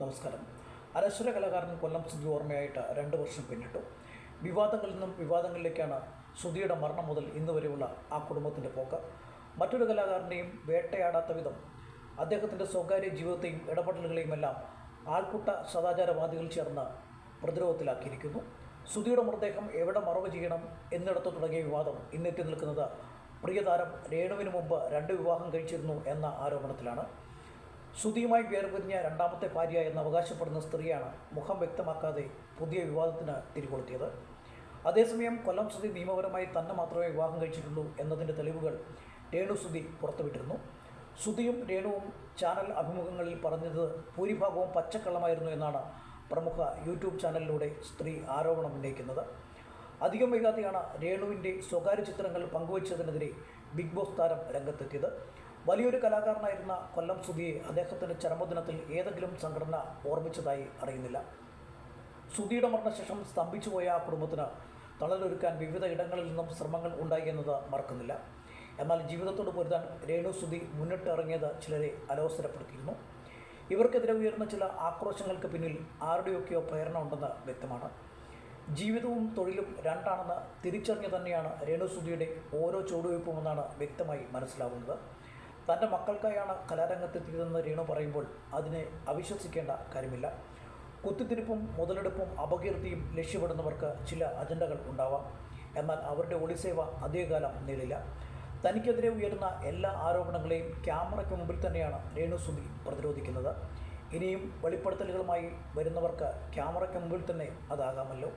നമസ്കാരം. അനശ്വര കലാകാരൻ കൊല്ലം സുധി ഓർമ്മയായിട്ട് 2 വർഷം പിന്നിട്ടു. വിവാദങ്ങളിൽ നിന്നും വിവാദങ്ങളിലേക്കാണ് സുധിയുടെ മരണം മുതൽ ഇന്ന് വരെയുള്ള ആ കുടുംബത്തിൻ്റെ പോക്ക്. മറ്റൊരു കലാകാരനെയും വേട്ടയാടാത്ത വിധം അദ്ദേഹത്തിൻ്റെ സ്വകാര്യ ജീവിതത്തെയും ഇടപെടലുകളെയുമെല്ലാം ആൾക്കൂട്ട സദാചാരവാദികൾ ചേർന്ന് പ്രതിരോധത്തിലാക്കിയിരിക്കുന്നു. സുധിയുടെ മൃതദേഹം എവിടെ മറവ് ചെയ്യണം എന്നിടത്ത് തുടങ്ങിയ വിവാദം ഇന്നെത്തി നിൽക്കുന്നത് പ്രിയതാരം രേണുവിന് മുമ്പ് 2 വിവാഹം കഴിച്ചിരുന്നു എന്ന ആരോപണത്തിലാണ്. സുധിയുമായി വേർപിരിഞ്ഞ രണ്ടാമത്തെ ഭാര്യ എന്ന് അവകാശപ്പെടുന്ന സ്ത്രീയാണ് മുഖം വ്യക്തമാക്കാതെ പുതിയ വിവാദത്തിന് തിരികൊളുത്തിയത്. അതേസമയം കൊല്ലം സുധി നിയമപരമായി തന്നെ മാത്രമേ വിവാഹം കഴിച്ചിട്ടുള്ളൂ എന്നതിൻ്റെ തെളിവുകൾ രേണു സുധി പുറത്തുവിട്ടിരുന്നു. സുധിയും രേണുവും ചാനൽ അഭിമുഖങ്ങളിൽ പറഞ്ഞത് ഭൂരിഭാഗവും പച്ചക്കള്ളമായിരുന്നു എന്നാണ് പ്രമുഖ യൂട്യൂബ് ചാനലിലൂടെ സ്ത്രീ ആരോപണം ഉന്നയിക്കുന്നത്. അധികം വൈകാതെയാണ് രേണുവിൻ്റെ സ്വകാര്യ ചിത്രങ്ങൾ പങ്കുവച്ചതിനെതിരെ ബിഗ് ബോസ് താരം രംഗത്തെത്തിയത്. വലിയൊരു കലാകാരനായിരുന്ന കൊല്ലം സുധിയെ അദ്ദേഹത്തിൻ്റെ ചരമദിനത്തിൽ ഏതെങ്കിലും സംഘടന ഓർമ്മിച്ചതായി അറിയുന്നില്ല. സുധിയുടെ മരണശേഷം സ്തംഭിച്ചുപോയ ആ കുടുംബത്തിന് തണലൊരുക്കാൻ വിവിധ ഇടങ്ങളിൽ നിന്നും ശ്രമങ്ങൾ ഉണ്ടായി എന്നത് മറക്കുന്നില്ല. എന്നാൽ ജീവിതത്തോട് പൊരുതാൻ രേണു സുധി മുന്നിട്ടിറങ്ങിയത് ചിലരെ അലോസരപ്പെടുത്തിയിരുന്നു. ഇവർക്കെതിരെ ഉയർന്ന ചില ആക്രോശങ്ങൾക്ക് പിന്നിൽ ആരുടെയൊക്കെയോ പ്രേരണ ഉണ്ടെന്ന് വ്യക്തമാണ്. ജീവിതവും തൊഴിലും രണ്ടാണെന്ന് തിരിച്ചറിഞ്ഞു തന്നെയാണ് രേണു സുധിയുടെ ഓരോ ചുവടുവയ്പ്പുമെന്നാണ് വ്യക്തമായി മനസ്സിലാവുന്നത്. തൻ്റെ മക്കൾക്കായാണ് കലാരംഗത്തെത്തിയതെന്ന് രേണു പറയുമ്പോൾ അതിനെ അവിശ്വസിക്കേണ്ട കാര്യമില്ല. കുത്തിത്തിരിപ്പും മുതലെടുപ്പും അപകീർത്തിയും ലക്ഷ്യപ്പെടുന്നവർക്ക് ചില അജണ്ടകൾ ഉണ്ടാവാം. എന്നാൽ അവരുടെ ഒളിസേവ അധികകാലം നീളില്ല. തനിക്കെതിരെ ഉയരുന്ന എല്ലാ ആരോപണങ്ങളെയും ക്യാമറയ്ക്ക് മുമ്പിൽ തന്നെയാണ് രേണു സുധി പ്രതിരോധിക്കുന്നത്. ഇനിയും വെളിപ്പെടുത്തലുകളുമായി വരുന്നവർക്ക് ക്യാമറയ്ക്ക് മുമ്പിൽ തന്നെ അതാകാമല്ലോ.